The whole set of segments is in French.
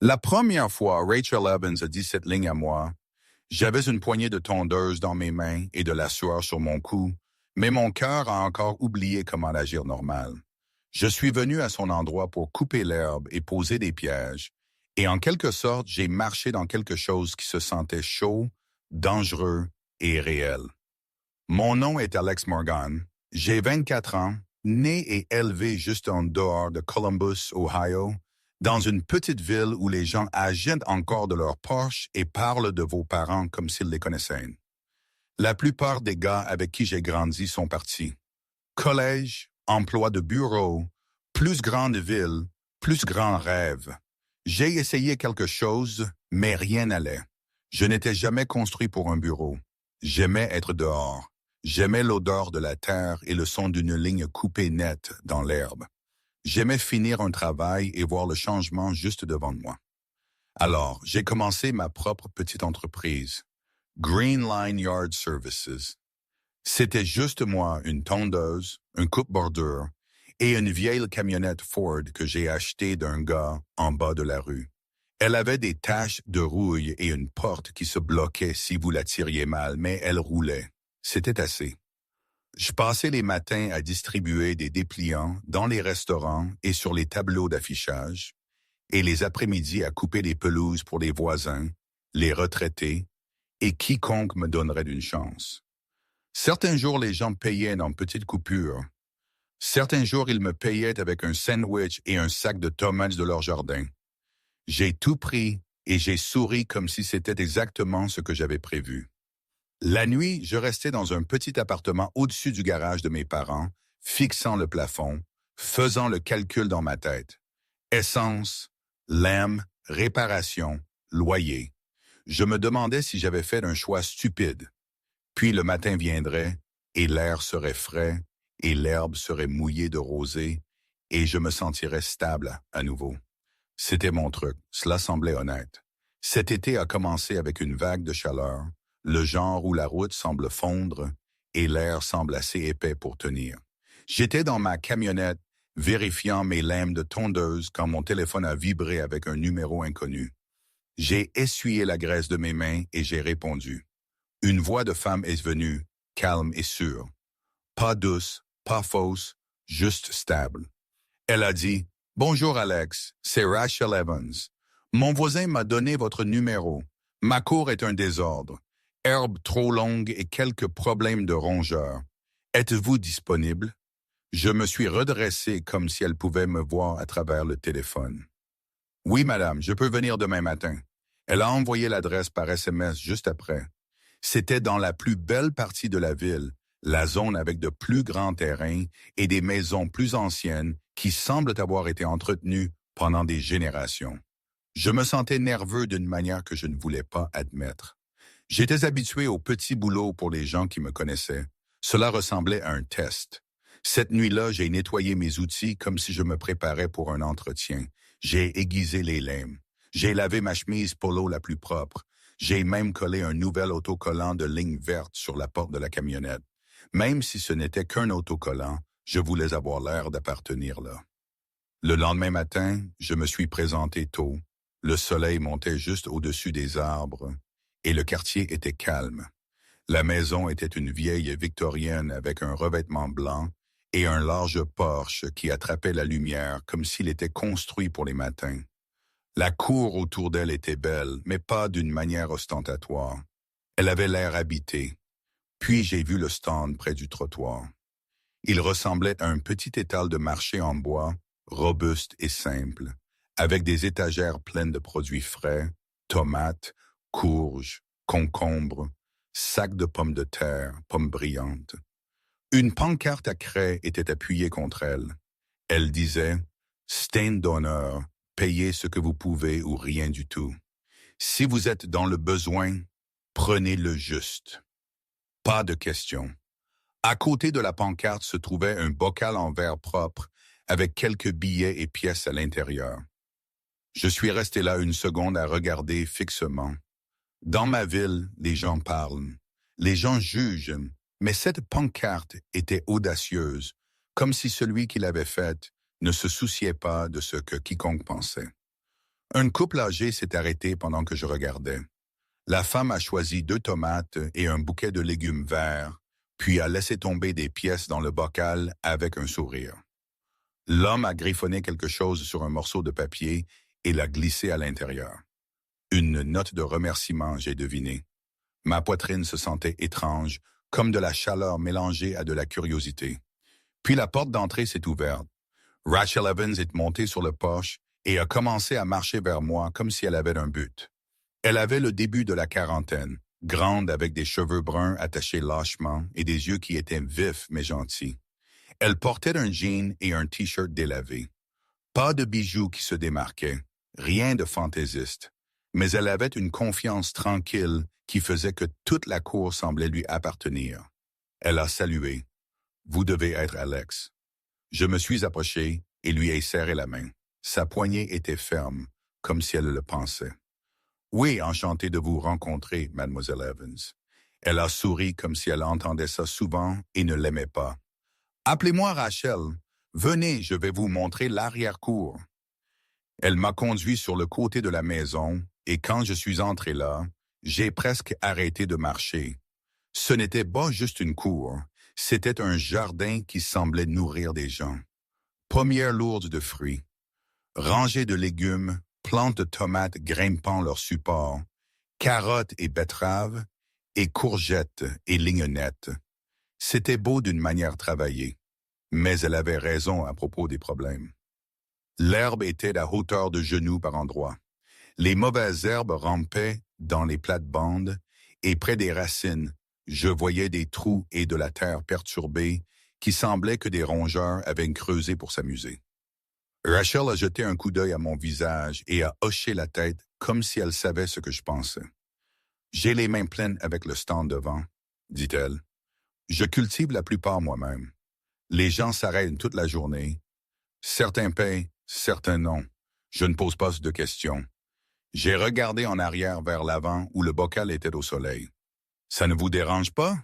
La première fois, Rachel Evans a dit cette ligne à moi. J'avais une poignée de tondeuse dans mes mains et de la sueur sur mon cou, mais mon cœur a encore oublié comment agir normal. Je suis venu à son endroit pour couper l'herbe et poser des pièges, et en quelque sorte, j'ai marché dans quelque chose qui se sentait chaud, dangereux et réel. Mon nom est Alex Morgan. J'ai 24 ans, né et élevé juste en dehors de Columbus, Ohio, dans une petite ville où les gens agitent encore de leurs poches et parlent de vos parents comme s'ils les connaissaient. La plupart des gars avec qui j'ai grandi sont partis. Collège, emploi de bureau, plus grande ville, plus grand rêve. J'ai essayé quelque chose, mais rien n'allait. Je n'étais jamais construit pour un bureau. J'aimais être dehors. J'aimais l'odeur de la terre et le son d'une ligne coupée nette dans l'herbe. J'aimais finir un travail et voir le changement juste devant moi. Alors, j'ai commencé ma propre petite entreprise, Green Line Yard Services. C'était juste moi, une tondeuse, un coupe-bordure et une vieille camionnette Ford que j'ai achetée d'un gars en bas de la rue. Elle avait des taches de rouille et une porte qui se bloquait si vous la tiriez mal, mais elle roulait. C'était assez. Je passais les matins à distribuer des dépliants dans les restaurants et sur les tableaux d'affichage, et les après-midi à couper des pelouses pour les voisins, les retraités et quiconque me donnerait une chance. Certains jours, les gens payaient dans petites coupures. Certains jours, ils me payaient avec un sandwich et un sac de tomates de leur jardin. J'ai tout pris et j'ai souri comme si c'était exactement ce que j'avais prévu. La nuit, je restais dans un petit appartement au-dessus du garage de mes parents, fixant le plafond, faisant le calcul dans ma tête. Essence, lème, réparation, loyer. Je me demandais si j'avais fait un choix stupide. Puis le matin viendrait, et l'air serait frais, et l'herbe serait mouillée de rosée, et je me sentirais stable à nouveau. C'était mon truc, cela semblait honnête. Cet été a commencé avec une vague de chaleur, le genre où la route semble fondre et l'air semble assez épais pour tenir. J'étais dans ma camionnette, vérifiant mes lames de tondeuse quand mon téléphone a vibré avec un numéro inconnu. J'ai essuyé la graisse de mes mains et j'ai répondu. Une voix de femme est venue, calme et sûre. Pas douce, pas fausse, juste stable. Elle a dit « Bonjour Alex, c'est Rachel Evans. Mon voisin m'a donné votre numéro. Ma cour est un désordre. Herbe trop longue et quelques problèmes de rongeurs. Êtes-vous disponible? » Je me suis redressé comme si elle pouvait me voir à travers le téléphone. « Oui, madame, je peux venir demain matin. » Elle a envoyé l'adresse par SMS juste après. C'était dans la plus belle partie de la ville, la zone avec de plus grands terrains et des maisons plus anciennes qui semblent avoir été entretenues pendant des générations. Je me sentais nerveux d'une manière que je ne voulais pas admettre. J'étais habitué aux petits boulots pour les gens qui me connaissaient. Cela ressemblait à un test. Cette nuit-là, j'ai nettoyé mes outils comme si je me préparais pour un entretien. J'ai aiguisé les lames. J'ai lavé ma chemise polo la plus propre. J'ai même collé un nouvel autocollant de ligne verte sur la porte de la camionnette. Même si ce n'était qu'un autocollant, je voulais avoir l'air d'appartenir là. Le lendemain matin, je me suis présenté tôt. Le soleil montait juste au-dessus des arbres et le quartier était calme. La maison était une vieille victorienne avec un revêtement blanc et un large porche qui attrapait la lumière comme s'il était construit pour les matins. La cour autour d'elle était belle, mais pas d'une manière ostentatoire. Elle avait l'air habitée. Puis j'ai vu le stand près du trottoir. Il ressemblait à un petit étal de marché en bois, robuste et simple, avec des étagères pleines de produits frais, tomates, courges, concombres, sacs de pommes de terre, pommes brillantes. Une pancarte à craie était appuyée contre elle. Elle disait « Stain d'honneur, payez ce que vous pouvez ou rien du tout. Si vous êtes dans le besoin, prenez le juste. » Pas de question. À côté de la pancarte se trouvait un bocal en verre propre avec quelques billets et pièces à l'intérieur. Je suis resté là une seconde à regarder fixement. Dans ma ville, les gens parlent. Les gens jugent, mais cette pancarte était audacieuse, comme si celui qui l'avait faite ne se souciait pas de ce que quiconque pensait. Un couple âgé s'est arrêté pendant que je regardais. La femme a choisi 2 tomates et un bouquet de légumes verts, puis a laissé tomber des pièces dans le bocal avec un sourire. L'homme a griffonné quelque chose sur un morceau de papier et l'a glissé à l'intérieur. Une note de remerciement, j'ai deviné. Ma poitrine se sentait étrange, comme de la chaleur mélangée à de la curiosité. Puis la porte d'entrée s'est ouverte. Rachel Evans est montée sur le porche et a commencé à marcher vers moi comme si elle avait un but. Elle avait le début de la quarantaine, grande avec des cheveux bruns attachés lâchement et des yeux qui étaient vifs mais gentils. Elle portait un jean et un t-shirt délavé. Pas de bijoux qui se démarquaient, rien de fantaisiste. Mais elle avait une confiance tranquille qui faisait que toute la cour semblait lui appartenir. Elle a salué. « Vous devez être Alex. » Je me suis approché et lui ai serré la main. Sa poignée était ferme, comme si elle le pensait. « Oui, enchanté de vous rencontrer, mademoiselle Evans. » Elle a souri comme si elle entendait ça souvent et ne l'aimait pas. « Appelez-moi Rachel. Venez, je vais vous montrer l'arrière-cour. » Elle m'a conduit sur le côté de la maison et quand je suis entré là, j'ai presque arrêté de marcher. Ce n'était pas juste une cour, c'était un jardin qui semblait nourrir des gens. Pommières lourdes de fruits, rangées de légumes, plantes de tomates grimpant leurs supports, carottes et betteraves, et courgettes et lignenettes. C'était beau d'une manière travaillée, mais elle avait raison à propos des problèmes. L'herbe était à hauteur de genoux par endroits. Les mauvaises herbes rampaient dans les plates-bandes et près des racines, je voyais des trous et de la terre perturbée qui semblaient que des rongeurs avaient creusé pour s'amuser. Rachel a jeté un coup d'œil à mon visage et a hoché la tête comme si elle savait ce que je pensais. « J'ai les mains pleines avec le stand devant, » dit-elle. « Je cultive la plupart moi-même. Les gens s'arrêtent toute la journée. Certains payent, certains non. Je ne pose pas de questions. J'ai regardé en arrière vers l'avant où le bocal était au soleil. « Ça ne vous dérange pas? »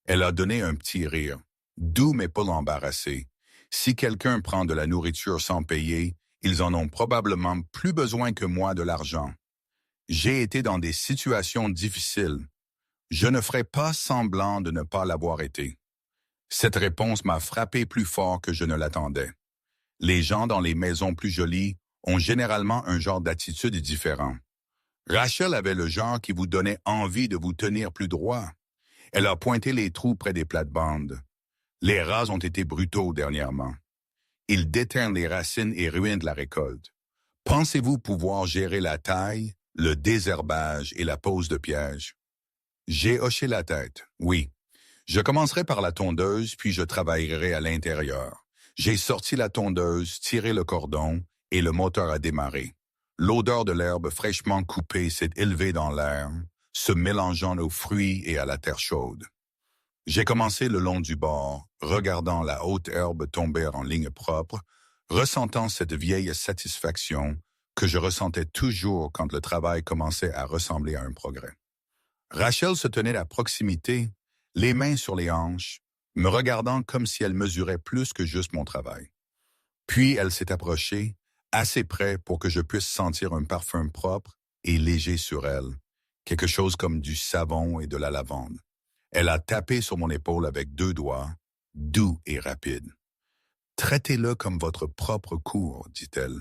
Elle a donné un petit rire, doux mais pas embarrassé. Si quelqu'un prend de la nourriture sans payer, ils en ont probablement plus besoin que moi de l'argent. J'ai été dans des situations difficiles. Je ne ferai pas semblant de ne pas l'avoir été. Cette réponse m'a frappé plus fort que je ne l'attendais. Les gens dans les maisons plus jolies ont généralement un genre d'attitude différent. Rachel avait le genre qui vous donnait envie de vous tenir plus droit. Elle a pointé les trous près des plates-bandes. Les rats ont été brutaux dernièrement. Ils déteignent les racines et ruinent la récolte. Pensez-vous pouvoir gérer la taille, le désherbage et la pose de pièges? J'ai hoché la tête, oui. Je commencerai par la tondeuse, puis je travaillerai à l'intérieur. J'ai sorti la tondeuse, tiré le cordon, et le moteur a démarré. L'odeur de l'herbe fraîchement coupée s'est élevée dans l'air, se mélangeant aux fruits et à la terre chaude. J'ai commencé le long du bord, regardant la haute herbe tomber en ligne propre, ressentant cette vieille satisfaction que je ressentais toujours quand le travail commençait à ressembler à un progrès. Rachel se tenait à proximité, les mains sur les hanches, me regardant comme si elle mesurait plus que juste mon travail. Puis elle s'est approchée, assez près pour que je puisse sentir un parfum propre et léger sur elle, quelque chose comme du savon et de la lavande. Elle a tapé sur mon épaule avec 2 doigts, doux et rapide. « Traitez-le comme votre propre cour, dit-elle. »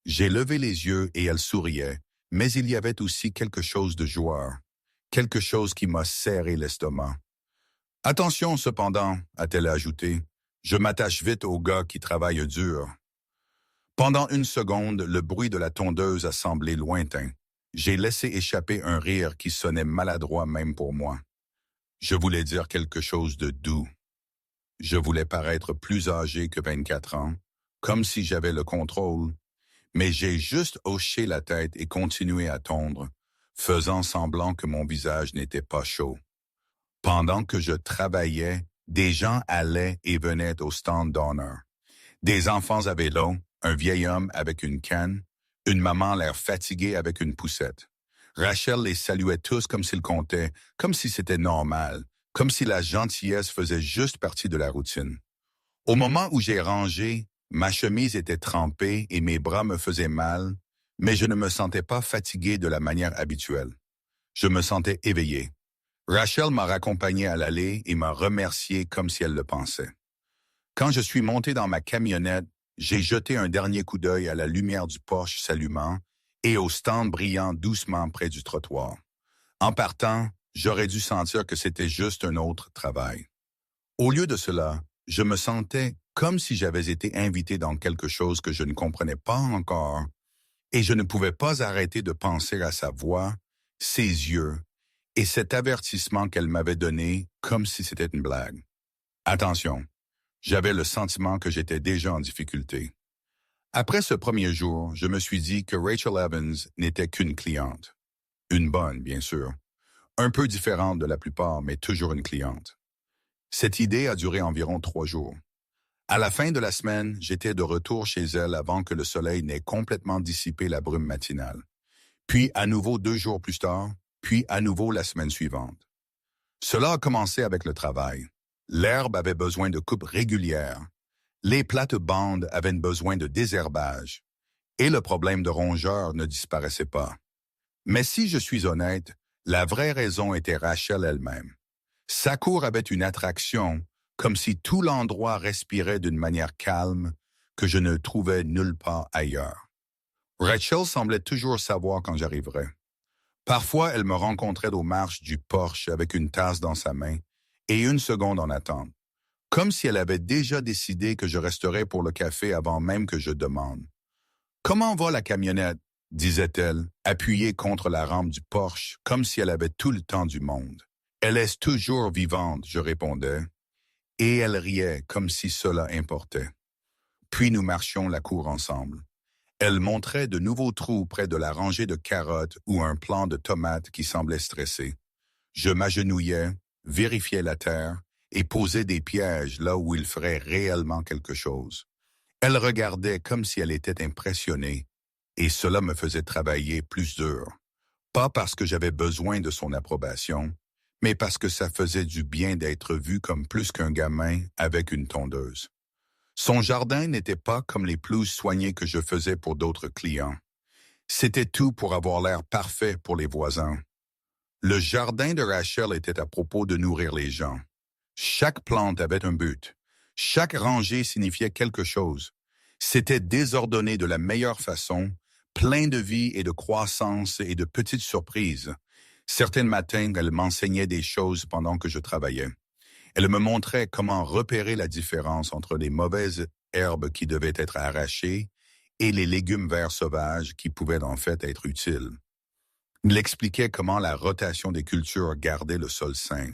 J'ai levé les yeux et elle souriait, mais il y avait aussi quelque chose de joueur, quelque chose qui m'a serré l'estomac. « Attention cependant, a-t-elle ajouté, je m'attache vite aux gars qui travaillent dur. » Pendant une seconde, le bruit de la tondeuse a semblé lointain. J'ai laissé échapper un rire qui sonnait maladroit même pour moi. Je voulais dire quelque chose de doux. Je voulais paraître plus âgé que 24 ans, comme si j'avais le contrôle, mais j'ai juste hoché la tête et continué à tondre, faisant semblant que mon visage n'était pas chaud. Pendant que je travaillais, des gens allaient et venaient au stand d'honneur. Des enfants à vélo, un vieil homme avec une canne, une maman l'air fatiguée avec une poussette. Rachel les saluait tous comme s'ils comptaient, comme si c'était normal, comme si la gentillesse faisait juste partie de la routine. Au moment où j'ai rangé, ma chemise était trempée et mes bras me faisaient mal, Mais je ne me sentais pas fatigué de la manière habituelle. Je me sentais éveillé. Rachel m'a raccompagné à l'allée et m'a remercié comme si elle le pensait. Quand je suis monté dans ma camionnette, j'ai jeté un dernier coup d'œil à la lumière du Porsche s'allumant et au stand brillant doucement près du trottoir. En partant, j'aurais dû sentir que c'était juste un autre travail. Au lieu de cela, je me sentais comme si j'avais été invité dans quelque chose que je ne comprenais pas encore, et je ne pouvais pas arrêter de penser à sa voix, ses yeux, et cet avertissement qu'elle m'avait donné comme si c'était une blague. Attention, j'avais le sentiment que j'étais déjà en difficulté. Après ce premier jour, je me suis dit que Rachel Evans n'était qu'une cliente. Une bonne, bien sûr. Un peu différente de la plupart, mais toujours une cliente. Cette idée a duré environ 3 jours. À la fin de la semaine, j'étais de retour chez elle avant que le soleil n'ait complètement dissipé la brume matinale. Puis à nouveau 2 jours plus tard, puis à nouveau la semaine suivante. Cela a commencé avec le travail. L'herbe avait besoin de coupe régulière. Les plates-bandes avaient besoin de désherbage. Et le problème de rongeurs ne disparaissait pas. Mais si je suis honnête, la vraie raison était Rachel elle-même. Sa cour avait une attraction, comme si tout l'endroit respirait d'une manière calme que je ne trouvais nulle part ailleurs. Rachel semblait toujours savoir quand j'arriverais. Parfois, elle me rencontrait aux marches du porche avec une tasse dans sa main et 1 seconde en attente, comme si elle avait déjà décidé que je resterais pour le café avant même que je demande. « Comment va la camionnette ?» disait-elle, appuyée contre la rampe du Porsche, comme si elle avait tout le temps du monde. « Elle est toujours vivante », je répondais, et elle riait comme si cela importait. Puis nous marchions la cour ensemble. Elle montrait de nouveaux trous près de la rangée de carottes ou un plant de tomates qui semblait stressé. Je m'agenouillais, vérifiais la terre et posais des pièges là où il ferait réellement quelque chose. Elle regardait comme si elle était impressionnée, et cela me faisait travailler plus dur. Pas parce que j'avais besoin de son approbation, mais parce que ça faisait du bien d'être vu comme plus qu'un gamin avec une tondeuse. Son jardin n'était pas comme les pelouses soignées que je faisais pour d'autres clients. C'était tout pour avoir l'air parfait pour les voisins. Le jardin de Rachel était à propos de nourrir les gens. Chaque plante avait un but. Chaque rangée signifiait quelque chose. C'était désordonné de la meilleure façon, plein de vie et de croissance et de petites surprises. Certains matins, elle m'enseignait des choses pendant que je travaillais. Elle me montrait comment repérer la différence entre les mauvaises herbes qui devaient être arrachées et les légumes verts sauvages qui pouvaient en fait être utiles. Elle expliquait comment la rotation des cultures gardait le sol sain.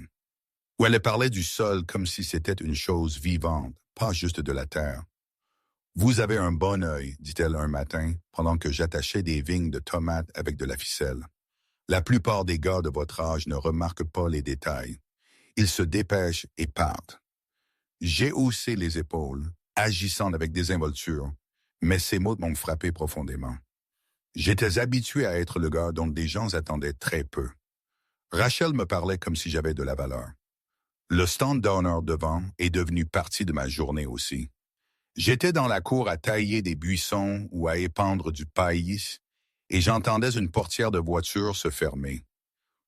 Ou elle parlait du sol comme si c'était une chose vivante, pas juste de la terre. « Vous avez un bon œil », dit-elle un matin, pendant que j'attachais des vignes de tomates avec de la ficelle. « La plupart des gars de votre âge ne remarquent pas les détails. Ils se dépêchent et partent. » J'ai haussé les épaules, agissant avec désinvolture, mais ces mots m'ont frappé profondément. J'étais habitué à être le gars dont des gens attendaient très peu. Rachel me parlait comme si j'avais de la valeur. Le stand d'honneur devant est devenu partie de ma journée aussi. J'étais dans la cour à tailler des buissons ou à épandre du paillis, et j'entendais une portière de voiture se fermer.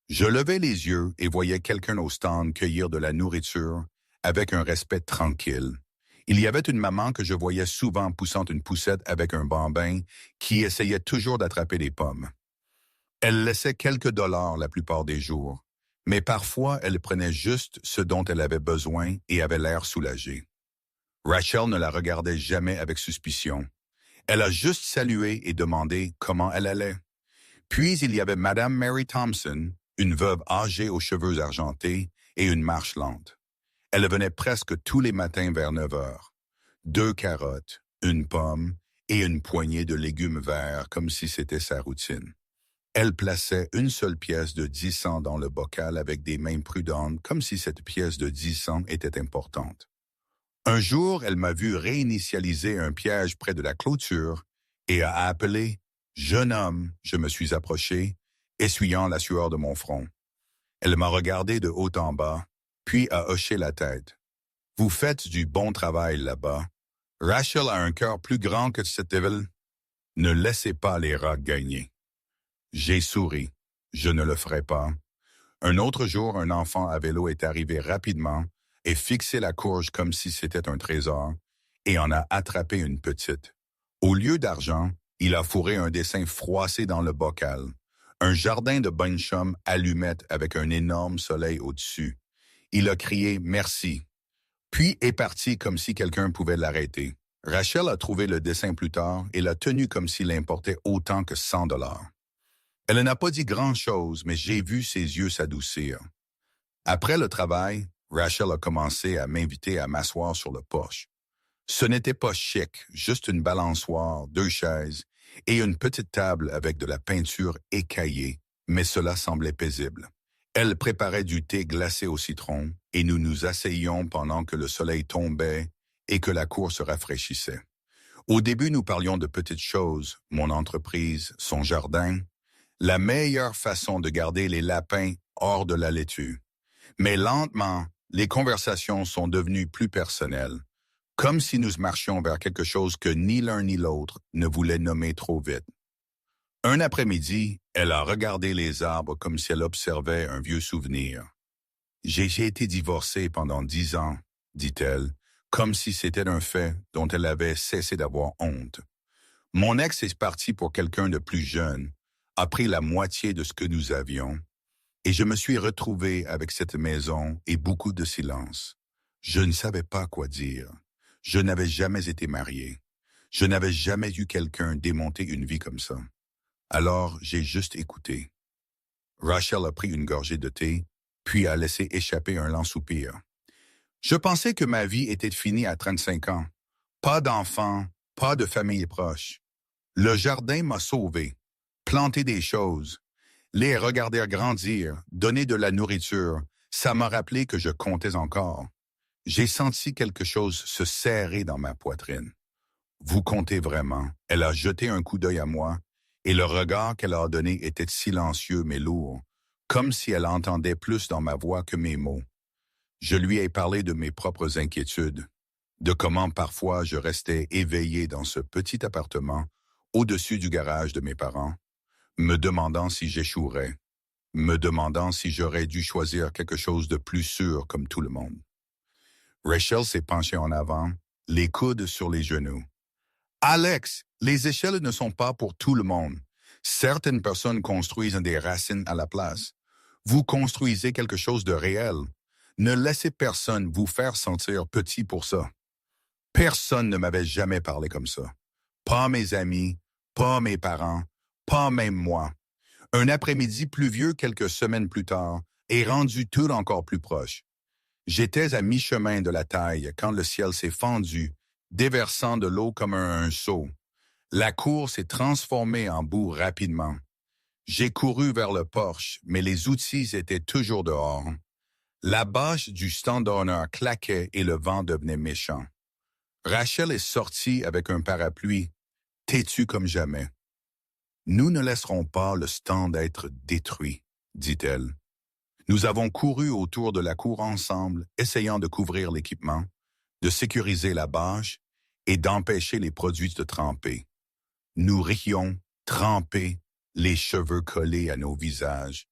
Je levais les yeux et voyais quelqu'un au stand cueillir de la nourriture avec un respect tranquille. Il y avait une maman que je voyais souvent poussant une poussette avec un bambin qui essayait toujours d'attraper des pommes. Elle laissait quelques dollars la plupart des jours, mais parfois elle prenait juste ce dont elle avait besoin et avait l'air soulagée. Rachel ne la regardait jamais avec suspicion. Elle a juste salué et demandé comment elle allait. Puis il y avait Madame Mary Thompson, une veuve âgée aux cheveux argentés et une marche lente. Elle venait presque tous les matins vers 9 heures. 2 carottes, une pomme et une poignée de légumes verts comme si c'était sa routine. Elle plaçait une seule pièce de 10 cents dans le bocal avec des mains prudentes comme si cette pièce de 10 cents était importante. Un jour, elle m'a vu réinitialiser un piège près de la clôture et a appelé « Jeune homme », je me suis approché, essuyant la sueur de mon front. Elle m'a regardé de haut en bas, puis a hoché la tête. « Vous faites du bon travail là-bas. Rachel a un cœur plus grand que cette ville. » Ne laissez pas les rats gagner. J'ai souri. Je ne le ferai pas. Un autre jour, un enfant à vélo est arrivé rapidement et fixé la courge comme si c'était un trésor et en a attrapé une petite. Au lieu d'argent, il a fourré un dessin froissé dans le bocal. Un jardin de bonne-chum allumette avec un énorme soleil au-dessus. Il a crié « Merci », puis est parti comme si quelqu'un pouvait l'arrêter. Rachel a trouvé le dessin plus tard et l'a tenu comme s'il importait autant que 100 $. Elle n'a pas dit grand-chose, mais j'ai vu ses yeux s'adoucir. Après le travail, Rachel a commencé à m'inviter à m'asseoir sur le porche. Ce n'était pas chic, juste une balançoire, 2 chaises et une petite table avec de la peinture écaillée, mais cela semblait paisible. Elle préparait du thé glacé au citron et nous nous asseyions pendant que le soleil tombait et que la cour se rafraîchissait. Au début, nous parlions de petites choses, mon entreprise, son jardin, la meilleure façon de garder les lapins hors de la laitue. Mais lentement, les conversations sont devenues plus personnelles, comme si nous marchions vers quelque chose que ni l'un ni l'autre ne voulait nommer trop vite. Un après-midi, elle a regardé les arbres comme si elle observait un vieux souvenir. « J'ai été divorcée pendant 10 ans, dit-elle, comme si c'était un fait dont elle avait cessé d'avoir honte. Mon ex est parti pour quelqu'un de plus jeune, a pris la moitié de ce que nous avions, et je me suis retrouvée avec cette maison et beaucoup de silence. Je ne savais pas quoi dire. Je n'avais jamais été mariée. Je n'avais jamais eu quelqu'un démonter une vie comme ça. Alors, j'ai juste écouté. » Rachel a pris une gorgée de thé, puis a laissé échapper un lent soupir. « Je pensais que ma vie était finie à 35 ans. Pas d'enfants, pas de famille proche. Le jardin m'a sauvée, planté des choses, les regarder grandir, donner de la nourriture, ça m'a rappelé que je comptais encore. J'ai senti quelque chose se serrer dans ma poitrine. Vous comptez vraiment. » Elle a jeté un coup d'œil à moi, et le regard qu'elle a donné était silencieux mais lourd, comme si elle entendait plus dans ma voix que mes mots. Je lui ai parlé de mes propres inquiétudes, de comment parfois je restais éveillé dans ce petit appartement au-dessus du garage de mes parents, me demandant si j'échouerais, me demandant si j'aurais dû choisir quelque chose de plus sûr comme tout le monde. Rachel s'est penchée en avant, les coudes sur les genoux. « Alex, les échelles ne sont pas pour tout le monde. Certaines personnes construisent des racines à la place. Vous construisez quelque chose de réel. Ne laissez personne vous faire sentir petit pour ça. » Personne ne m'avait jamais parlé comme ça. Pas mes amis, pas mes parents, pas même moi. Un après-midi pluvieux quelques semaines plus tard est rendu tout encore plus proche. J'étais à mi-chemin de la taille quand le ciel s'est fendu, déversant de l'eau comme un seau. La cour s'est transformée en boue rapidement. J'ai couru vers le porche, mais les outils étaient toujours dehors. La bâche du stand d'honneur claquait et le vent devenait méchant. Rachel est sortie avec un parapluie, têtue comme jamais. « Nous ne laisserons pas le stand être détruit, » dit-elle. Nous avons couru autour de la cour ensemble, essayant de couvrir l'équipement, de sécuriser la bâche et d'empêcher les produits de tremper. Nous rions, trempés, les cheveux collés à nos visages,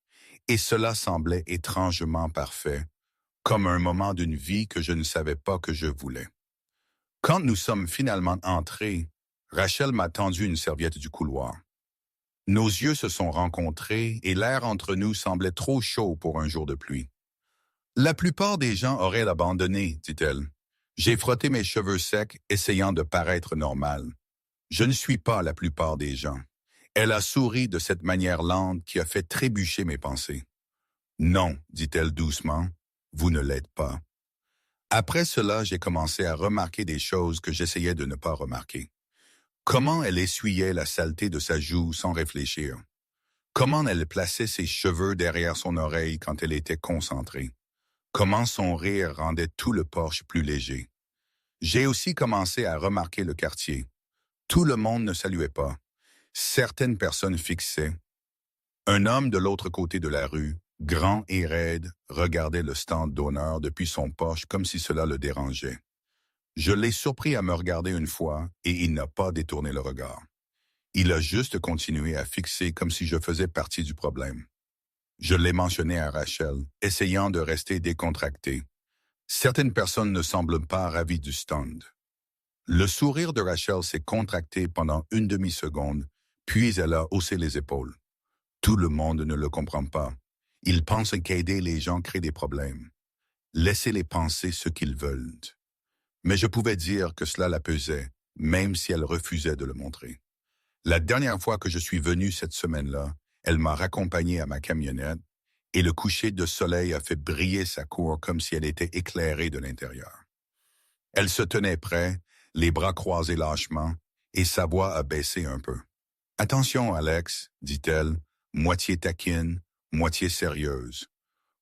et cela semblait étrangement parfait, comme un moment d'une vie que je ne savais pas que je voulais. Quand nous sommes finalement entrés, Rachel m'a tendu une serviette du couloir. Nos yeux se sont rencontrés et l'air entre nous semblait trop chaud pour un jour de pluie. « La plupart des gens auraient abandonné, dit-elle. J'ai frotté mes cheveux secs, essayant de paraître normal. Je ne suis pas la plupart des gens. » Elle a souri de cette manière lente qui a fait trébucher mes pensées. « Non, dit-elle doucement, vous ne l'êtes pas. » Après cela, j'ai commencé à remarquer des choses que j'essayais de ne pas remarquer. Comment elle essuyait la saleté de sa joue sans réfléchir. Comment elle plaçait ses cheveux derrière son oreille quand elle était concentrée. Comment son rire rendait tout le porche plus léger. J'ai aussi commencé à remarquer le quartier. Tout le monde ne saluait pas. Certaines personnes fixaient. Un homme de l'autre côté de la rue, grand et raide, regardait le stand d'honneur depuis son porche comme si cela le dérangeait. Je l'ai surpris à me regarder une fois et il n'a pas détourné le regard. Il a juste continué à fixer comme si je faisais partie du problème. Je l'ai mentionné à Rachel, essayant de rester décontracté. Certaines personnes ne semblent pas ravies du stand. Le sourire de Rachel s'est contracté pendant une demi-seconde, puis elle a haussé les épaules. Tout le monde ne le comprend pas. Ils pensent qu'aider les gens crée des problèmes. Laissez-les penser ce qu'ils veulent. Mais je pouvais dire que cela la pesait, même si elle refusait de le montrer. La dernière fois que je suis venu cette semaine-là, elle m'a raccompagné à ma camionnette et le coucher de soleil a fait briller sa cour comme si elle était éclairée de l'intérieur. Elle se tenait près, les bras croisés lâchement, et sa voix a baissé un peu. « Attention, Alex, dit-elle, moitié taquine, moitié sérieuse.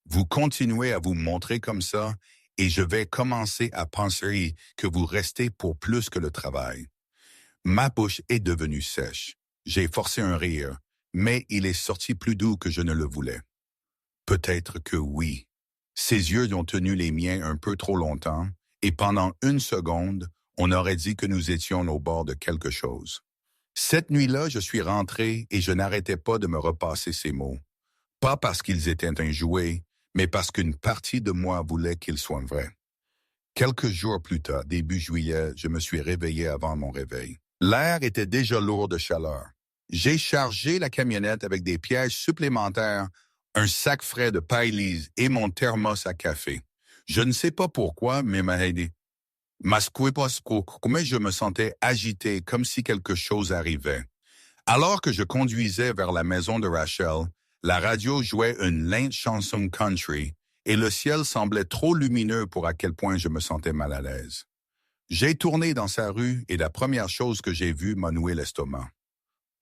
Vous continuez à vous montrer comme ça, et je vais commencer à penser que vous restez pour plus que le travail. » Ma bouche est devenue sèche. J'ai forcé un rire, mais il est sorti plus doux que je ne le voulais. Peut-être que oui. Ses yeux ont tenu les miens un peu trop longtemps, et pendant une seconde, on aurait dit que nous étions au bord de quelque chose. Cette nuit-là, je suis rentré et je n'arrêtais pas de me repasser ces mots. Pas parce qu'ils étaient un jouet, mais parce qu'une partie de moi voulait qu'ils soient vrais. Quelques jours plus tard, début juillet, je me suis réveillé avant mon réveil. L'air était déjà lourd de chaleur. J'ai chargé la camionnette avec des pièges supplémentaires, un sac frais de paille-lise et mon thermos à café. Je ne sais pas pourquoi, mais m'a aidé. Comme je me sentais agité, comme si quelque chose arrivait. Alors que je conduisais vers la maison de Rachel, la radio jouait une lente chanson country et le ciel semblait trop lumineux pour à quel point je me sentais mal à l'aise. J'ai tourné dans sa rue et la première chose que j'ai vue m'a noué l'estomac.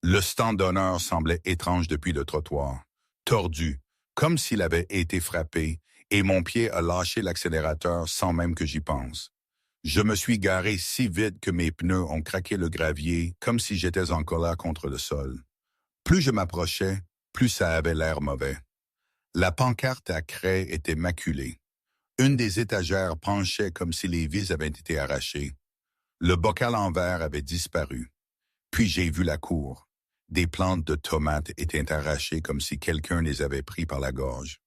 Le stand d'honneur semblait étrange depuis le trottoir, tordu, comme s'il avait été frappé, et mon pied a lâché l'accélérateur sans même que j'y pense. Je me suis garé si vite que mes pneus ont craqué le gravier comme si j'étais en colère contre le sol. Plus je m'approchais, plus ça avait l'air mauvais. La pancarte à craie était maculée. Une des étagères penchait comme si les vis avaient été arrachées. Le bocal en verre avait disparu. Puis j'ai vu la cour. Des plantes de tomates étaient arrachées comme si quelqu'un les avait pris par la gorge.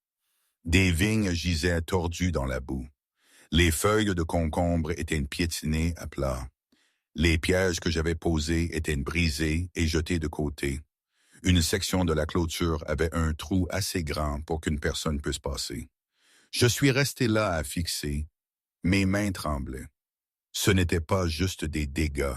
Des vignes gisaient tordues dans la boue. Les feuilles de concombre étaient piétinées à plat. Les pièges que j'avais posés étaient brisés et jetés de côté. Une section de la clôture avait un trou assez grand pour qu'une personne puisse passer. Je suis resté là à fixer. Mes mains tremblaient. Ce n'était pas juste des dégâts.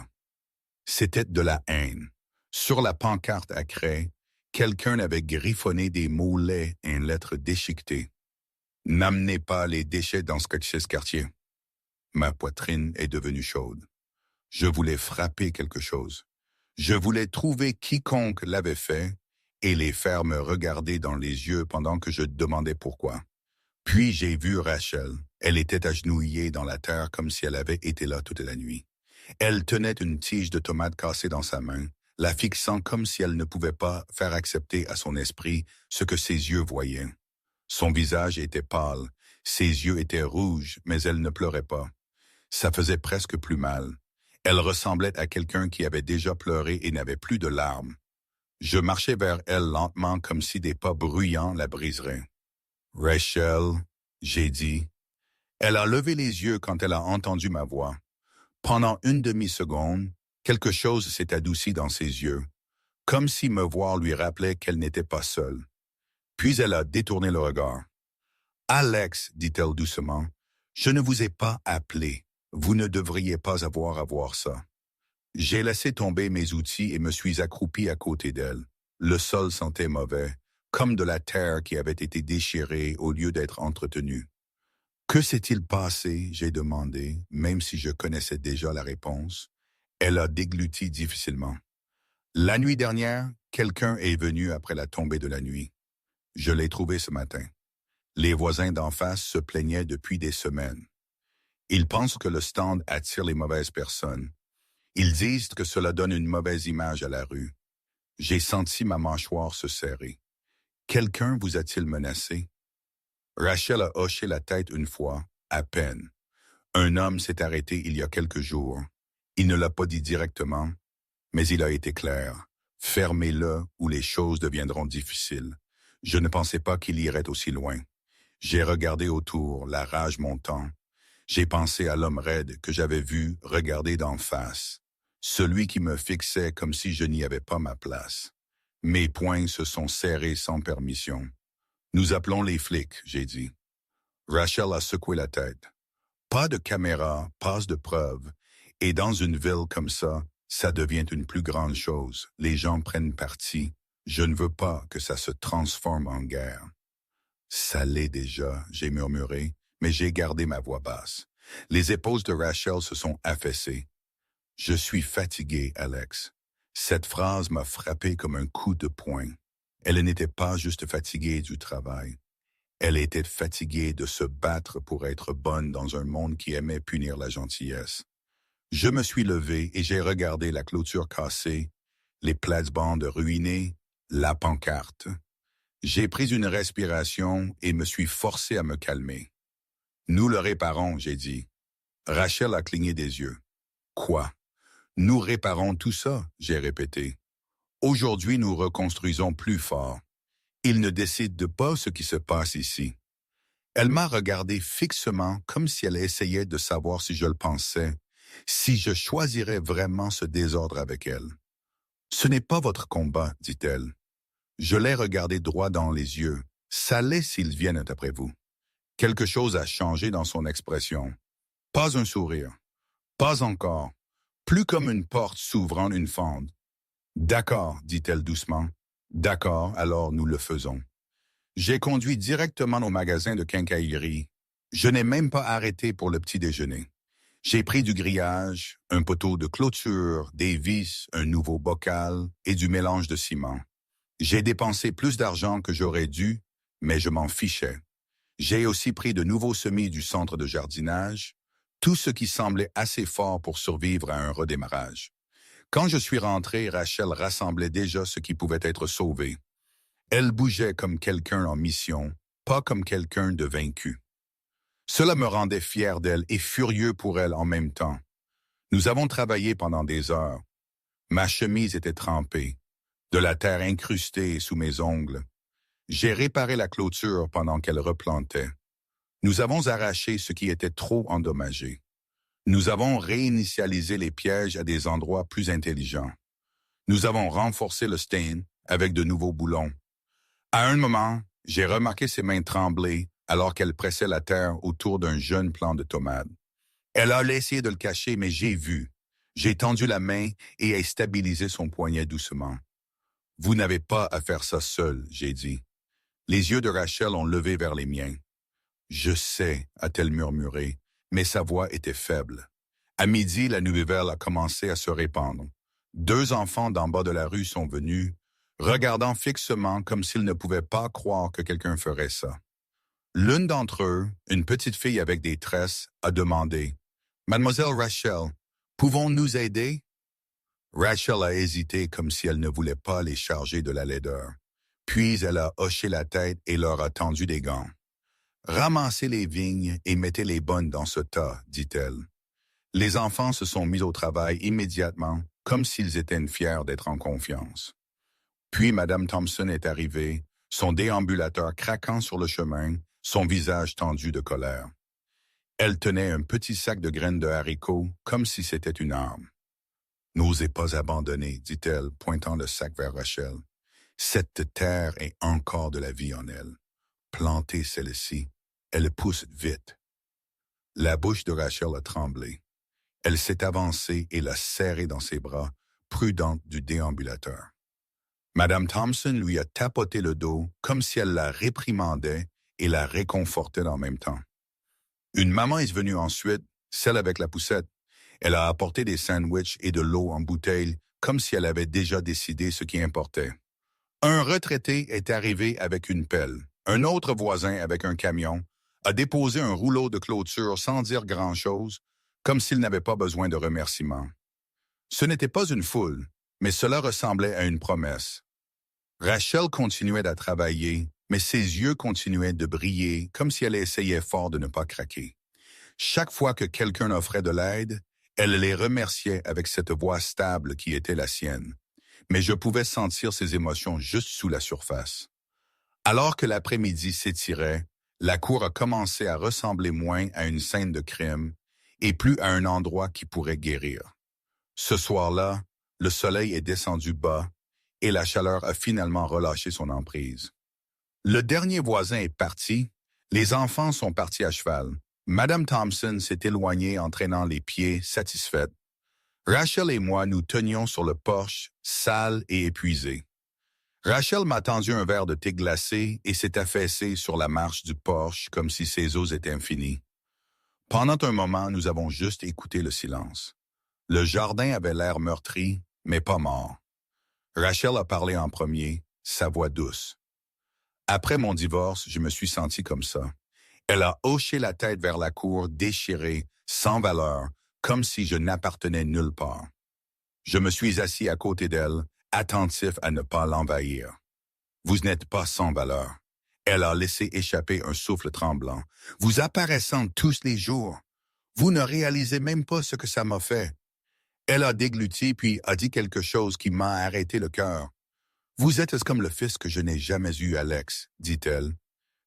C'était de la haine. Sur la pancarte à craie, quelqu'un avait griffonné des mots laids en lettres déchiquetées. « N'amenez pas les déchets dans ce quartier. » Ma poitrine est devenue chaude. Je voulais frapper quelque chose. Je voulais trouver quiconque l'avait fait et les faire me regarder dans les yeux pendant que je demandais pourquoi. Puis j'ai vu Rachel. Elle était agenouillée dans la terre comme si elle avait été là toute la nuit. Elle tenait une tige de tomate cassée dans sa main, la fixant comme si elle ne pouvait pas faire accepter à son esprit ce que ses yeux voyaient. Son visage était pâle, ses yeux étaient rouges, mais elle ne pleurait pas. Ça faisait presque plus mal. Elle ressemblait à quelqu'un qui avait déjà pleuré et n'avait plus de larmes. Je marchais vers elle lentement comme si des pas bruyants la briseraient. « Rachel », j'ai dit. Elle a levé les yeux quand elle a entendu ma voix. Pendant une demi-seconde, quelque chose s'est adouci dans ses yeux, comme si me voir lui rappelait qu'elle n'était pas seule. Puis elle a détourné le regard. « Alex », dit-elle doucement, « je ne vous ai pas appelé. Vous ne devriez pas avoir à voir ça. » J'ai laissé tomber mes outils et me suis accroupi à côté d'elle. Le sol sentait mauvais, comme de la terre qui avait été déchirée au lieu d'être entretenue. « Que s'est-il passé ?» j'ai demandé, même si je connaissais déjà la réponse. Elle a dégluti difficilement. « La nuit dernière, quelqu'un est venu après la tombée de la nuit. Je l'ai trouvé ce matin. Les voisins d'en face se plaignaient depuis des semaines. Ils pensent que le stand attire les mauvaises personnes. Ils disent que cela donne une mauvaise image à la rue. J'ai senti ma mâchoire se serrer. Quelqu'un vous a-t-il menacé? » Rachel a hoché la tête une fois, à peine. Un homme s'est arrêté il y a quelques jours. Il ne l'a pas dit directement, mais il a été clair. Fermez-le ou les choses deviendront difficiles. Je ne pensais pas qu'il irait aussi loin. J'ai regardé autour, la rage montant. J'ai pensé à l'homme raide que j'avais vu regarder d'en face, celui qui me fixait comme si je n'y avais pas ma place. Mes poings se sont serrés sans permission. Nous appelons les flics, j'ai dit. Rachel a secoué la tête. Pas de caméra, pas de preuves. Et dans une ville comme ça devient une plus grande chose. Les gens prennent parti. Je ne veux pas que ça se transforme en guerre. Ça l'est déjà, j'ai murmuré, mais j'ai gardé ma voix basse. Les épaules de Rachel se sont affaissées. Je suis fatigué, Alex. Cette phrase m'a frappé comme un coup de poing. Elle n'était pas juste fatiguée du travail. Elle était fatiguée de se battre pour être bonne dans un monde qui aimait punir la gentillesse. Je me suis levé et j'ai regardé la clôture cassée, les plates-bandes ruinées, la pancarte. J'ai pris une respiration et me suis forcé à me calmer. Nous le réparons, j'ai dit. Rachel a cligné des yeux. Quoi? Nous réparons tout ça, j'ai répété. Aujourd'hui, nous reconstruisons plus fort. Il ne décide de pas ce qui se passe ici. Elle m'a regardé fixement comme si elle essayait de savoir si je le pensais, si je choisirais vraiment ce désordre avec elle. Ce n'est pas votre combat, dit-elle. Je l'ai regardé droit dans les yeux. Ça l'est s'ils viennent après vous. Quelque chose a changé dans son expression. Pas un sourire. Pas encore. Plus comme une porte s'ouvrant une fente. D'accord, dit-elle doucement. D'accord, alors nous le faisons. J'ai conduit directement au magasin de quincaillerie. Je n'ai même pas arrêté pour le petit déjeuner. J'ai pris du grillage, un poteau de clôture, des vis, un nouveau bocal et du mélange de ciment. J'ai dépensé plus d'argent que j'aurais dû, mais je m'en fichais. J'ai aussi pris de nouveaux semis du centre de jardinage, tout ce qui semblait assez fort pour survivre à un redémarrage. Quand je suis rentré, Rachel rassemblait déjà ce qui pouvait être sauvé. Elle bougeait comme quelqu'un en mission, pas comme quelqu'un de vaincu. Cela me rendait fier d'elle et furieux pour elle en même temps. Nous avons travaillé pendant des heures. Ma chemise était trempée, de la terre incrustée sous mes ongles. J'ai réparé la clôture pendant qu'elle replantait. Nous avons arraché ce qui était trop endommagé. Nous avons réinitialisé les pièges à des endroits plus intelligents. Nous avons renforcé le stain avec de nouveaux boulons. À un moment, j'ai remarqué ses mains trembler alors qu'elle pressait la terre autour d'un jeune plant de tomates. Elle a essayé de le cacher, mais j'ai vu. J'ai tendu la main et ai stabilisé son poignet doucement. « Vous n'avez pas à faire ça seul, » j'ai dit. Les yeux de Rachel ont levé vers les miens. « Je sais, » a-t-elle murmuré, mais sa voix était faible. À midi, la nouvelle a commencé à se répandre. 2 enfants d'en bas de la rue sont venus, regardant fixement comme s'ils ne pouvaient pas croire que quelqu'un ferait ça. L'une d'entre eux, une petite fille avec des tresses, a demandé « Mademoiselle Rachel, pouvons-nous aider ?» Rachel a hésité comme si elle ne voulait pas les charger de la laideur. Puis elle a hoché la tête et leur a tendu des gants. « Ramassez les vignes et mettez les bonnes dans ce tas, » dit-elle. Les enfants se sont mis au travail immédiatement, comme s'ils étaient fiers d'être en confiance. Puis Madame Thompson est arrivée, son déambulateur craquant sur le chemin, son visage tendu de colère. Elle tenait un petit sac de graines de haricots, comme si c'était une arme. « N'osez pas abandonner, » dit-elle, pointant le sac vers Rachel. « Cette terre est encore de la vie en elle. Plantez celle-ci. Elle pousse vite. » La bouche de Rachel a tremblé. Elle s'est avancée et l'a serré dans ses bras, prudente du déambulateur. Madame Thompson lui a tapoté le dos comme si elle la réprimandait et la réconfortait en même temps. Une maman est venue ensuite, celle avec la poussette. Elle a apporté des sandwichs et de l'eau en bouteille comme si elle avait déjà décidé ce qui importait. Un retraité est arrivé avec une pelle. Un autre voisin avec un camion a déposé un rouleau de clôture sans dire grand-chose, comme s'il n'avait pas besoin de remerciements. Ce n'était pas une foule, mais cela ressemblait à une promesse. Rachel continuait à travailler, mais ses yeux continuaient de briller comme si elle essayait fort de ne pas craquer. Chaque fois que quelqu'un offrait de l'aide, elle les remerciait avec cette voix stable qui était la sienne. mais je pouvais sentir ses émotions juste sous la surface. Alors que l'après-midi s'étirait, la cour a commencé à ressembler moins à une scène de crime et plus à un endroit qui pourrait guérir. Ce soir-là, le soleil est descendu bas et la chaleur a finalement relâché son emprise. Le dernier voisin est parti, les enfants sont partis à cheval. Madame Thompson s'est éloignée en traînant les pieds, satisfaite. Rachel et moi nous tenions sur le porche, sales et épuisés. Rachel m'a tendu un verre de thé glacé et s'est affaissée sur la marche du porche comme si ses os étaient infinis. Pendant un moment, nous avons juste écouté le silence. Le jardin avait l'air meurtri, mais pas mort. Rachel a parlé en premier, sa voix douce. Après mon divorce, je me suis senti comme ça. Elle a hoché la tête vers la cour, déchirée, sans valeur, comme si je n'appartenais nulle part. Je me suis assis à côté d'elle, attentif à ne pas l'envahir. Vous n'êtes pas sans valeur. Elle a laissé échapper un souffle tremblant. Vous apparaissant tous les jours. Vous ne réalisez même pas ce que ça m'a fait. Elle a dégluti puis a dit quelque chose qui m'a arrêté le cœur. Vous êtes comme le fils que je n'ai jamais eu, Alex, dit-elle.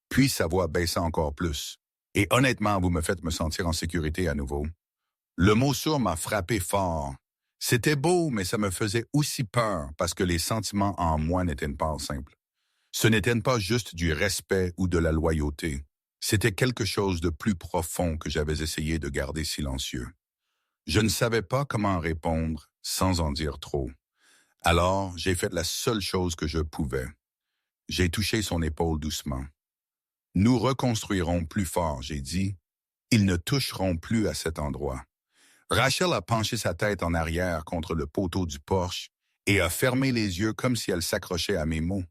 Puis sa voix baissa encore plus. Et honnêtement, vous me faites me sentir en sécurité à nouveau. Le mot sourd m'a frappé fort. C'était beau, mais ça me faisait aussi peur parce que les sentiments en moi n'étaient pas simples. Ce n'était pas juste du respect ou de la loyauté. C'était quelque chose de plus profond que j'avais essayé de garder silencieux. Je ne savais pas comment répondre sans en dire trop. Alors, j'ai fait la seule chose que je pouvais. J'ai touché son épaule doucement. Nous reconstruirons plus fort, j'ai dit. Ils ne toucheront plus à cet endroit. Rachel a penché sa tête en arrière contre le poteau du porche et a fermé les yeux comme si elle s'accrochait à mes mots.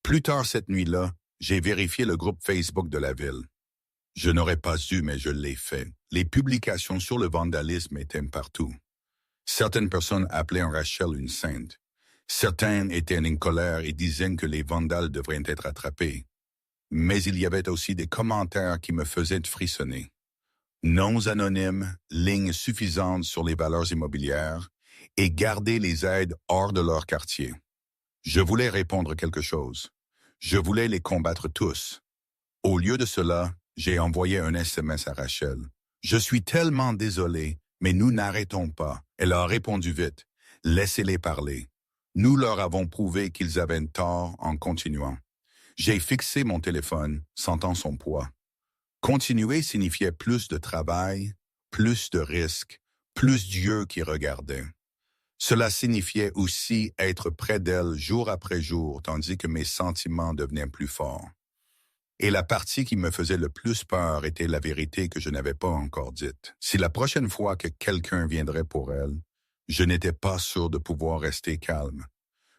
Plus tard cette nuit-là, j'ai vérifié le groupe Facebook de la ville. Je n'aurais pas dû, mais je l'ai fait. Les publications sur le vandalisme étaient partout. Certaines personnes appelaient Rachel une sainte. Certaines étaient en colère et disaient que les vandales devraient être attrapés. Mais il y avait aussi des commentaires qui me faisaient frissonner. Noms anonymes, lignes suffisantes sur les valeurs immobilières et garder les aides hors de leur quartier. Je voulais répondre quelque chose. Je voulais les combattre tous. Au lieu de cela, j'ai envoyé un SMS à Rachel. Je suis tellement désolé, mais nous n'arrêtons pas. Elle a répondu vite. Laissez-les parler. Nous leur avons prouvé qu'ils avaient tort en continuant. J'ai fixé mon téléphone, sentant son poids. Continuer signifiait plus de travail, plus de risques, plus d'yeux qui regardaient. Cela signifiait aussi être près d'elle jour après jour, tandis que mes sentiments devenaient plus forts. Et la partie qui me faisait le plus peur était la vérité que je n'avais pas encore dite. Si la prochaine fois que quelqu'un viendrait pour elle, je n'étais pas sûr de pouvoir rester calme.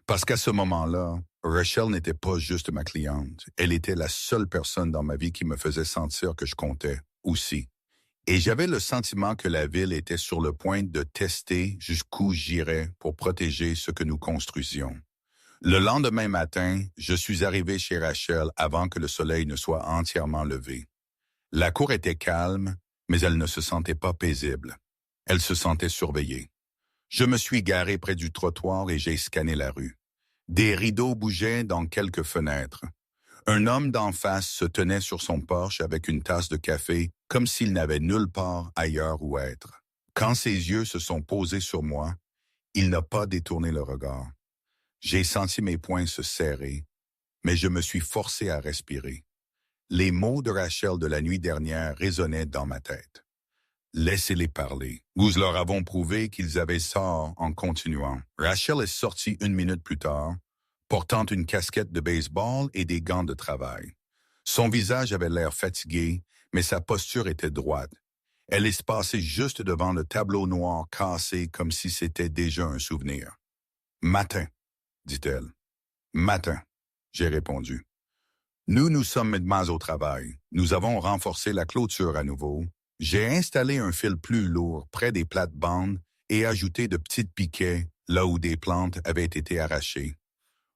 Parce qu'à ce moment-là, Rachel n'était pas juste ma cliente. Elle était la seule personne dans ma vie qui me faisait sentir que je comptais aussi. Et j'avais le sentiment que la ville était sur le point de tester jusqu'où j'irais pour protéger ce que nous construisions. Le lendemain matin, je suis arrivé chez Rachel avant que le soleil ne soit entièrement levé. La cour était calme, mais elle ne se sentait pas paisible. Elle se sentait surveillée. Je me suis garé près du trottoir et j'ai scanné la rue. Des rideaux bougeaient dans quelques fenêtres. Un homme d'en face se tenait sur son porche avec une tasse de café, comme s'il n'avait nulle part ailleurs où être. Quand ses yeux se sont posés sur moi, il n'a pas détourné le regard. J'ai senti mes poings se serrer, mais je me suis forcé à respirer. Les mots de Rachel de la nuit dernière résonnaient dans ma tête. Laissez-les parler. Nous leur avons prouvé qu'ils avaient tort en continuant. Rachel est sortie 1 minute plus tard, portant une casquette de baseball et des gants de travail. Son visage avait l'air fatigué, mais sa posture était droite. Elle est passée juste devant le tableau noir cassé comme si c'était déjà un souvenir. « Matin », dit-elle. « Matin », j'ai répondu. Nous nous sommes mis au travail. Nous avons renforcé la clôture à nouveau. J'ai installé un fil plus lourd près des plates-bandes et ajouté de petits piquets là où des plantes avaient été arrachées.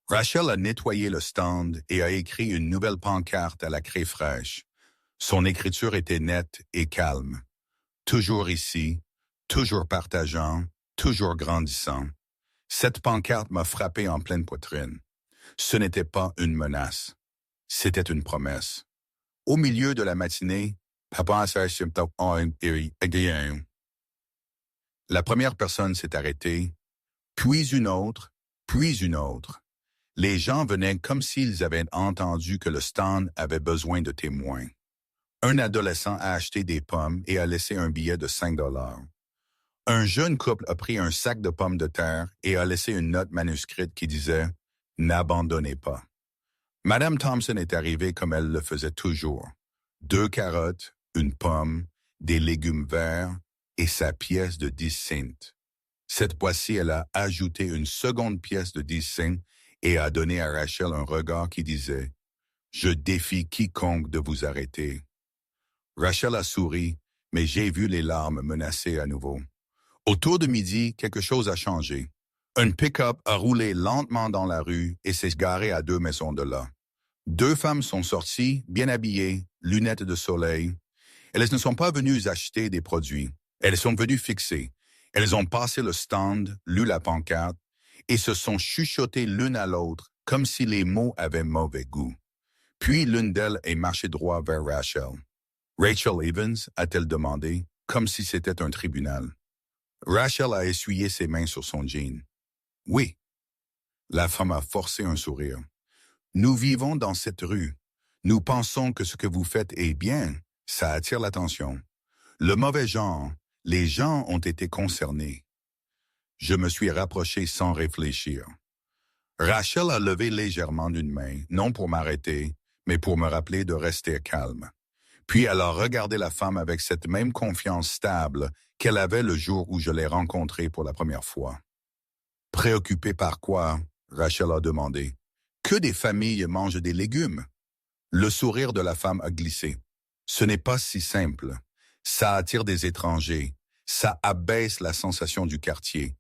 Rachel a nettoyé le stand et a écrit une nouvelle pancarte à la craie fraîche. Son écriture était nette et calme. Toujours ici, toujours partageant, toujours grandissant. Cette pancarte m'a frappé en pleine poitrine. Ce n'était pas une menace, c'était une promesse. Au milieu de la matinée, la première personne s'est arrêtée, puis une autre, puis une autre. Les gens venaient comme s'ils avaient entendu que le stand avait besoin de témoins. Un adolescent a acheté des pommes et a laissé un billet de 5 $. Un jeune couple a pris un sac de pommes de terre et a laissé une note manuscrite qui disait « N'abandonnez pas ». Madame Thompson est arrivée comme elle le faisait toujours. 2 carottes, une pomme, des légumes verts et sa pièce de 10 cents. Cette fois-ci, elle a ajouté une seconde pièce de 10 cents et a donné à Rachel un regard qui disait « Je défie quiconque de vous arrêter ». Rachel a souri, mais j'ai vu les larmes menacées à nouveau. Autour de midi, quelque chose a changé. Un pick-up a roulé lentement dans la rue et s'est garé à 2 maisons de là. 2 femmes sont sorties, bien habillées, lunettes de soleil. Elles ne sont pas venues acheter des produits. Elles sont venues fixer. Elles ont passé le stand, lu la pancarte et se sont chuchotées l'une à l'autre comme si les mots avaient mauvais goût. Puis l'une d'elles est marchée droit vers Rachel. Rachel Evans, a-t-elle demandé, comme si c'était un tribunal. Rachel a essuyé ses mains sur son jean. « Oui. » La femme a forcé un sourire. « Nous vivons dans cette rue. Nous pensons que ce que vous faites est bien. Ça attire l'attention. Le mauvais genre, les gens ont été concernés. » Je me suis rapproché sans réfléchir. Rachel a levé légèrement d'une main, non pour m'arrêter, mais pour me rappeler de rester calme. Puis elle a regardé la femme avec cette même confiance stable qu'elle avait le jour où je l'ai rencontrée pour la première fois. « Préoccupée par quoi ?» Rachel a demandé. « Que des familles mangent des légumes. » Le sourire de la femme a glissé. « Ce n'est pas si simple. Ça attire des étrangers. Ça abaisse la sensation du quartier.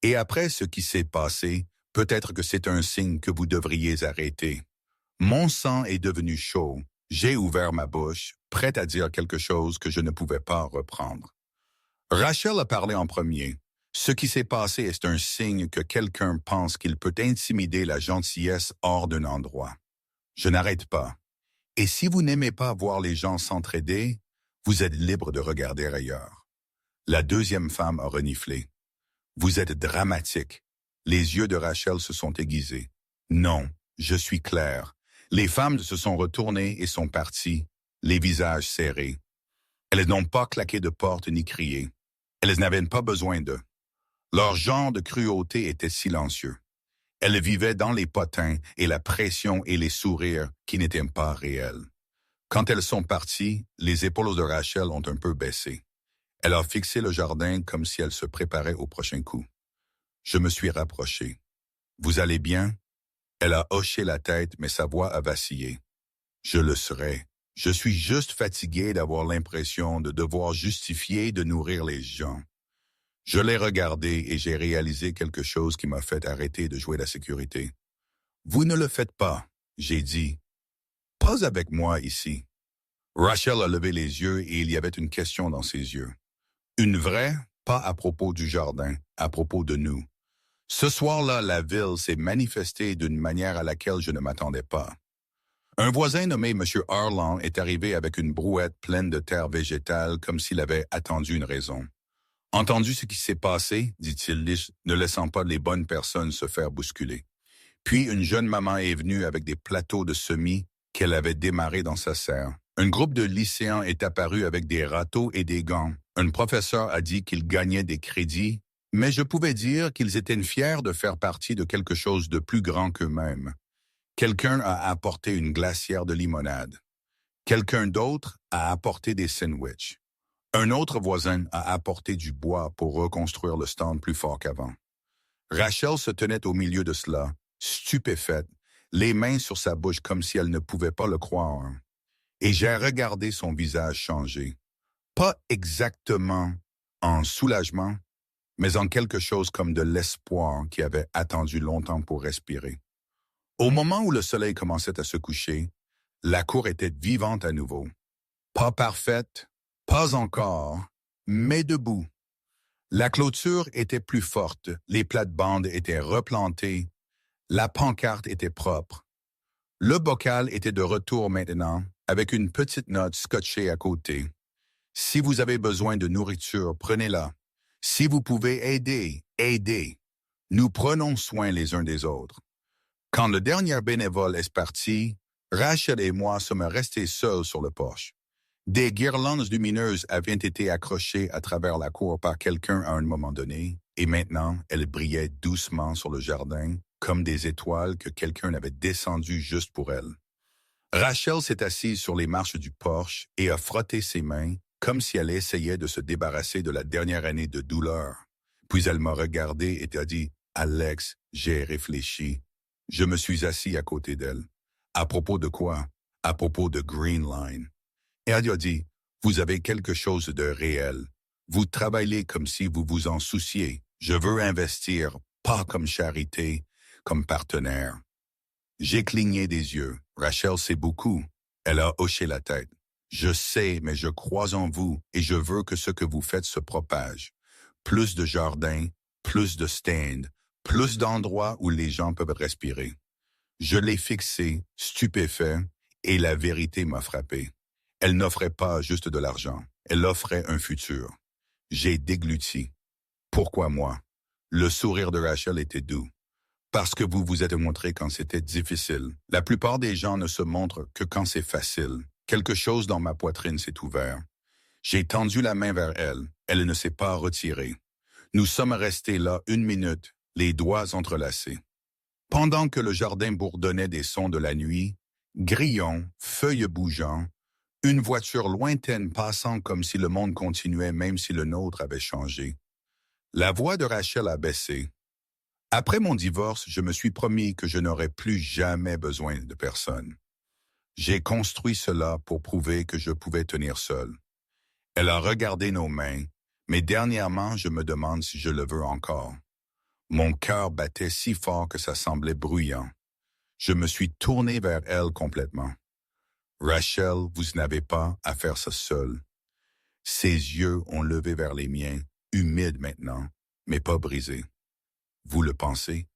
Et après ce qui s'est passé, peut-être que c'est un signe que vous devriez arrêter. » Mon sang est devenu chaud. J'ai ouvert ma bouche, prête à dire quelque chose que je ne pouvais pas reprendre. Rachel a parlé en premier. Ce qui s'est passé est un signe que quelqu'un pense qu'il peut intimider la gentillesse hors d'un endroit. Je n'arrête pas. Et si vous n'aimez pas voir les gens s'entraider, vous êtes libre de regarder ailleurs. La deuxième femme a reniflé. Vous êtes dramatique. Les yeux de Rachel se sont aiguisés. Non, je suis clair. Les femmes se sont retournées et sont parties, les visages serrés. Elles n'ont pas claqué de porte ni crié. Elles n'avaient pas besoin d'eux. Leur genre de cruauté était silencieux. Elles vivaient dans les potins et la pression et les sourires qui n'étaient pas réels. Quand elles sont parties, les épaules de Rachel ont un peu baissé. Elle a fixé le jardin comme si elle se préparait au prochain coup. Je me suis rapproché. « Vous allez bien? » Elle a hoché la tête, mais sa voix a vacillé. « Je le serai. Je suis juste fatigué d'avoir l'impression de devoir justifier de nourrir les gens. » Je l'ai regardé et j'ai réalisé quelque chose qui m'a fait arrêter de jouer la sécurité. « Vous ne le faites pas, » j'ai dit. « Pas avec moi ici. » Rachel a levé les yeux et il y avait une question dans ses yeux. Une vraie, pas à propos du jardin, à propos de nous. Ce soir-là, la ville s'est manifestée d'une manière à laquelle je ne m'attendais pas. Un voisin nommé M. Harlan est arrivé avec une brouette pleine de terre végétale comme s'il avait attendu une raison. « Entendu ce qui s'est passé, dit-il, ne laissant pas les bonnes personnes se faire bousculer. Puis une jeune maman est venue avec des plateaux de semis qu'elle avait démarrés dans sa serre. Un groupe de lycéens est apparu avec des râteaux et des gants. Un professeur a dit qu'ils gagnaient des crédits, mais je pouvais dire qu'ils étaient fiers de faire partie de quelque chose de plus grand qu'eux-mêmes. Quelqu'un a apporté une glacière de limonade. Quelqu'un d'autre a apporté des sandwichs. Un autre voisin a apporté du bois pour reconstruire le stand plus fort qu'avant. Rachel se tenait au milieu de cela, stupéfaite, les mains sur sa bouche comme si elle ne pouvait pas le croire. Et j'ai regardé son visage changer. Pas exactement en soulagement, mais en quelque chose comme de l'espoir qui avait attendu longtemps pour respirer. Au moment où le soleil commençait à se coucher, la cour était vivante à nouveau. Pas parfaite, pas encore, mais debout. La clôture était plus forte, les plates-bandes étaient replantées, la pancarte était propre. Le bocal était de retour maintenant, avec une petite note scotchée à côté. Si vous avez besoin de nourriture, prenez-la. Si vous pouvez aider, aidez. Nous prenons soin les uns des autres. Quand le dernier bénévole est parti, Rachel et moi sommes restés seuls sur le porche. Des guirlandes lumineuses avaient été accrochées à travers la cour par quelqu'un à un moment donné, et maintenant elles brillaient doucement sur le jardin, comme des étoiles que quelqu'un avait descendues juste pour elle. Rachel s'est assise sur les marches du porche et a frotté ses mains, comme si elle essayait de se débarrasser de la dernière année de douleur. Puis elle m'a regardé et a dit « Alex, j'ai réfléchi. » Je me suis assis à côté d'elle. À propos de quoi? À propos de Green Line. Et elle a dit « Vous avez quelque chose de réel. Vous travaillez comme si vous vous en souciez. Je veux investir, pas comme charité, comme partenaire. » J'ai cligné des yeux. Rachel sait beaucoup. Elle a hoché la tête. Je sais, mais je crois en vous et je veux que ce que vous faites se propage. Plus de jardins, plus de stands, plus d'endroits où les gens peuvent respirer. Je l'ai fixé, stupéfait, et la vérité m'a frappé. Elle n'offrait pas juste de l'argent, elle offrait un futur. J'ai dégluti. Pourquoi moi? Le sourire de Rachel était doux. Parce que vous vous êtes montré quand c'était difficile. La plupart des gens ne se montrent que quand c'est facile. Quelque chose dans ma poitrine s'est ouvert. J'ai tendu la main vers elle. Elle ne s'est pas retirée. Nous sommes restés là 1 minute, les doigts entrelacés. Pendant que le jardin bourdonnait des sons de la nuit, grillons, feuilles bougeant, une voiture lointaine passant comme si le monde continuait même si le nôtre avait changé. La voix de Rachel a baissé. Après mon divorce, je me suis promis que je n'aurais plus jamais besoin de personne. J'ai construit cela pour prouver que je pouvais tenir seul. Elle a regardé nos mains, mais dernièrement, je me demande si je le veux encore. Mon cœur battait si fort que ça semblait bruyant. Je me suis tourné vers elle complètement. Rachel, vous n'avez pas à faire ça seule. Ses yeux ont levé vers les miens, humides maintenant, mais pas brisés. Vous le pensez?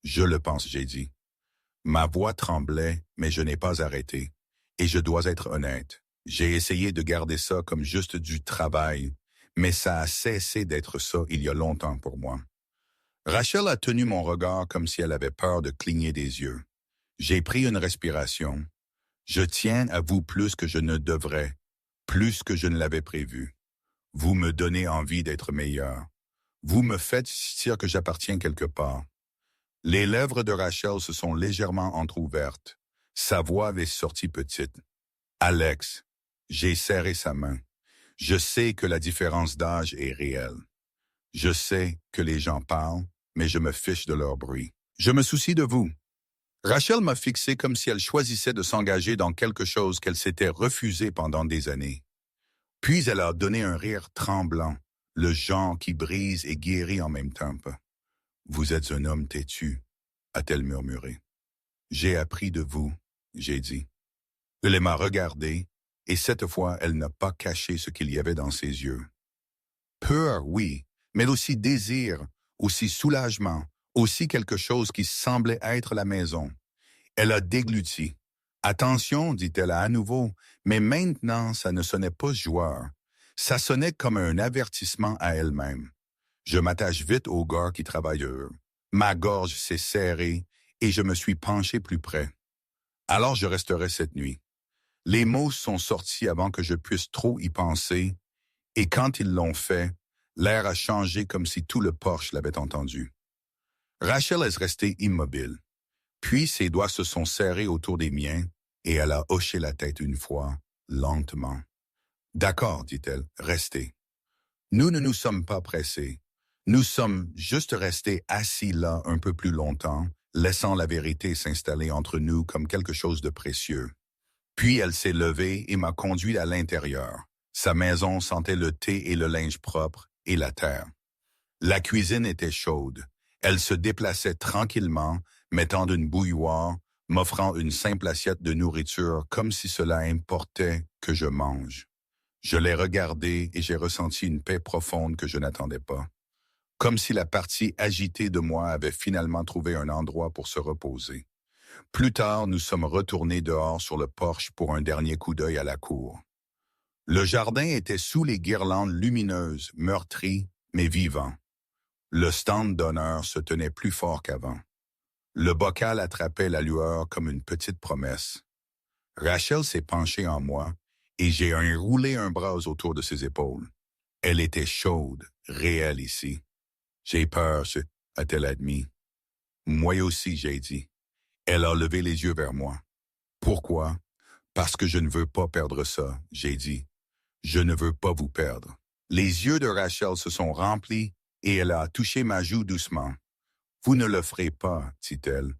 Je le pense, j'ai dit. Ma voix tremblait, mais je n'ai pas arrêté. Et je dois être honnête. J'ai essayé de garder ça comme juste du travail, mais ça a cessé d'être ça il y a longtemps pour moi. Rachel a tenu mon regard comme si elle avait peur de cligner des yeux. J'ai pris une respiration. Je tiens à vous plus que je ne devrais, plus que je ne l'avais prévu. Vous me donnez envie d'être meilleur. Vous me faites sentir que j'appartiens quelque part. Les lèvres de Rachel se sont légèrement entr'ouvertes. Sa voix avait sorti petite. Alex, j'ai serré sa main. Je sais que la différence d'âge est réelle. Je sais que les gens parlent, mais je me fiche de leur bruit. Je me soucie de vous. Rachel m'a fixé comme si elle choisissait de s'engager dans quelque chose qu'elle s'était refusé pendant des années. Puis elle a donné un rire tremblant, le genre qui brise et guérit en même temps. Vous êtes un homme têtu, a-t-elle murmuré. J'ai appris de vous, j'ai dit. Elle m'a regardé, et cette fois elle n'a pas caché ce qu'il y avait dans ses yeux. Peur, oui, mais aussi désir, aussi soulagement, aussi quelque chose qui semblait être la maison. Elle a dégluti. Attention, dit-elle à nouveau, mais maintenant ça ne sonnait pas joueur. Ça sonnait comme un avertissement à elle-même. Je m'attache vite au gars qui travaille eux. Ma gorge s'est serrée et je me suis penché plus près. Alors je resterai cette nuit. Les mots sont sortis avant que je puisse trop y penser, et quand ils l'ont fait, l'air a changé comme si tout le porche l'avait entendu. Rachel est restée immobile. Puis ses doigts se sont serrés autour des miens, et elle a hoché la tête une fois, lentement. « D'accord, dit-elle, restez. Nous ne nous sommes pas pressés. Nous sommes juste restés assis là un peu plus longtemps, laissant la vérité s'installer entre nous comme quelque chose de précieux. Puis elle s'est levée et m'a conduit à l'intérieur. Sa maison sentait le thé et le linge propre et la terre. La cuisine était chaude. Elle se déplaçait tranquillement, mettant une bouilloire, m'offrant une simple assiette de nourriture comme si cela importait que je mange. Je l'ai regardé et j'ai ressenti une paix profonde que je n'attendais pas. Comme si la partie agitée de moi avait finalement trouvé un endroit pour se reposer. Plus tard, nous sommes retournés dehors sur le porche pour un dernier coup d'œil à la cour. Le jardin était sous les guirlandes lumineuses, meurtri, mais vivant. Le stand d'honneur se tenait plus fort qu'avant. Le bocal attrapait la lueur comme une petite promesse. Rachel s'est penchée en moi et j'ai roulé un bras autour de ses épaules. Elle était chaude, réelle ici. J'ai peur, a-t-elle admis. Moi aussi, j'ai dit. Elle a levé les yeux vers moi. Pourquoi? Parce que je ne veux pas perdre ça, j'ai dit. Je ne veux pas vous perdre. Les yeux de Rachel se sont remplis et elle a touché ma joue doucement. Vous ne le ferez pas, dit-elle.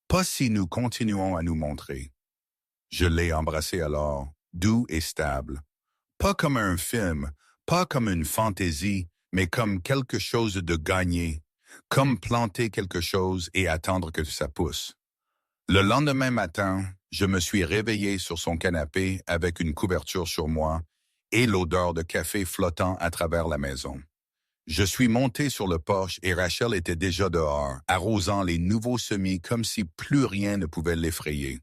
Pas si nous continuons à nous montrer. Je l'ai embrassé alors, doux et stable. Pas comme un film, pas comme une fantaisie, mais comme quelque chose de gagné, comme planter quelque chose et attendre que ça pousse. Le lendemain matin, je me suis réveillé sur son canapé avec une couverture sur moi et l'odeur de café flottant à travers la maison. Je suis monté sur le porche et Rachel était déjà dehors, arrosant les nouveaux semis comme si plus rien ne pouvait l'effrayer.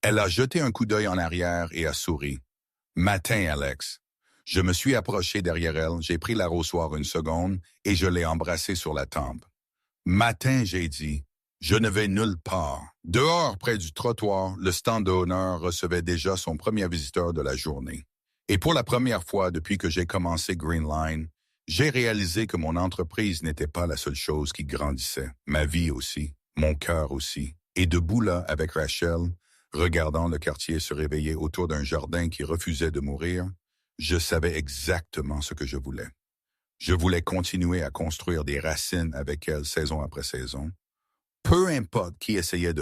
Elle a jeté un coup d'œil en arrière et a souri. « Matin, Alex. » Je me suis approché derrière elle, j'ai pris l'arrosoir une seconde et je l'ai embrassé sur la tempe. « Matin, j'ai dit. Je ne vais nulle part. » Dehors, près du trottoir, le stand d'honneur recevait déjà son premier visiteur de la journée. Et pour la première fois depuis que j'ai commencé Green Line, j'ai réalisé que mon entreprise n'était pas la seule chose qui grandissait. Ma vie aussi, mon cœur aussi. Et debout là, avec Rachel, regardant le quartier se réveiller autour d'un jardin qui refusait de mourir, je savais exactement ce que je voulais. Je voulais continuer à construire des racines avec elle saison après saison. Peu importe qui essayait de les